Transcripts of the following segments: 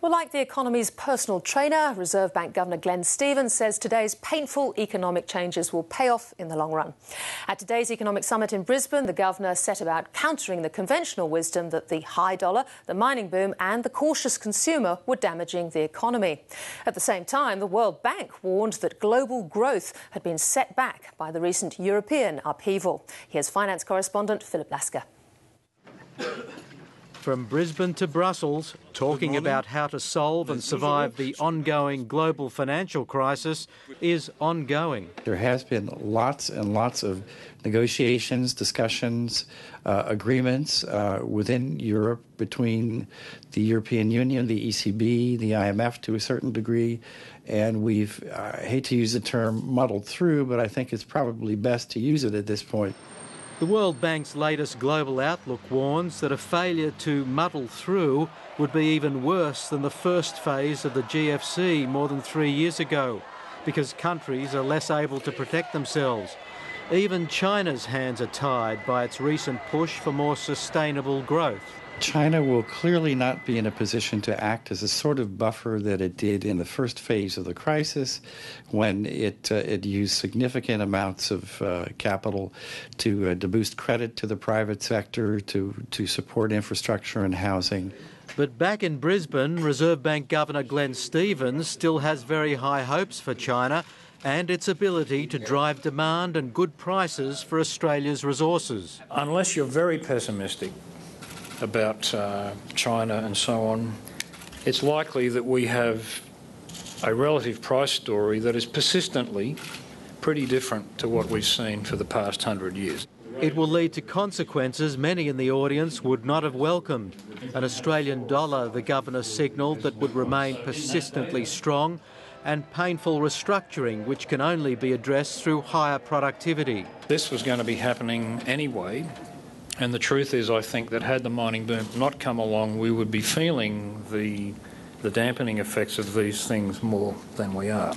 Well, like the economy's personal trainer, Reserve Bank Governor Glenn Stevens says today's painful economic changes will pay off in the long run. At today's economic summit in Brisbane, the governor set about countering the conventional wisdom that the high dollar, the mining boom and the cautious consumer were damaging the economy. At the same time, the World Bank warned that global growth had been set back by the recent European upheaval. Here's finance correspondent Philip Lasker. From Brisbane to Brussels, talking about how to solve and survive the ongoing global financial crisis is ongoing. There has been lots and lots of negotiations, discussions, agreements within Europe between the European Union, the ECB, the IMF to a certain degree, and we've, I hate to use the term muddled through, but I think it's probably best to use it at this point. The World Bank's latest global outlook warns that a failure to muddle through would be even worse than the first phase of the GFC more than 3 years ago, because countries are less able to protect themselves. Even China's hands are tied by its recent push for more sustainable growth. China will clearly not be in a position to act as a sort of buffer that it did in the first phase of the crisis, when it used significant amounts of capital to boost credit to the private sector, to support infrastructure and housing. But back in Brisbane, Reserve Bank Governor Glenn Stevens still has very high hopes for China and its ability to drive demand and good prices for Australia's resources. Unless you're very pessimistic about China and so on, it's likely that we have a relative price story that is persistently pretty different to what we've seen for the past 100 years. It will lead to consequences many in the audience would not have welcomed. An Australian dollar, the governor signalled, that would remain persistently strong, and painful restructuring, which can only be addressed through higher productivity. This was going to be happening anyway. And the truth is, I think that had the mining boom not come along, we would be feeling the dampening effects of these things more than we are.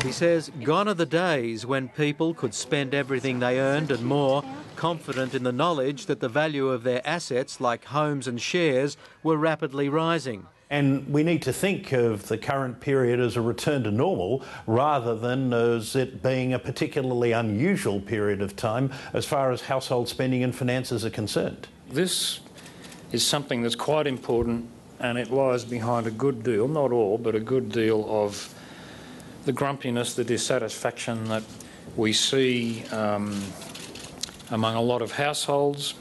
He says gone are the days when people could spend everything they earned and more, confident in the knowledge that the value of their assets, like homes and shares, were rapidly rising. And we need to think of the current period as a return to normal rather than as it being a particularly unusual period of time as far as household spending and finances are concerned. This is something that's quite important, and it lies behind a good deal, not all, but a good deal of the grumpiness, the dissatisfaction that we see among a lot of households.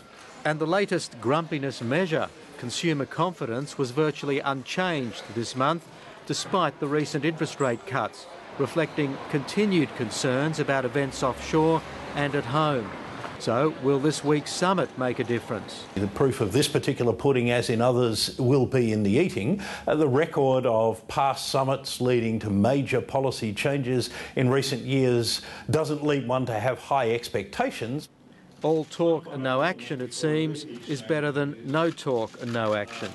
And the latest grumpiness measure, consumer confidence, was virtually unchanged this month, despite the recent interest rate cuts, reflecting continued concerns about events offshore and at home. So, will this week's summit make a difference? The proof of this particular pudding, as in others, will be in the eating. The record of past summits leading to major policy changes in recent years doesn't lead one to have high expectations. All talk and no action, it seems, is better than no talk and no action.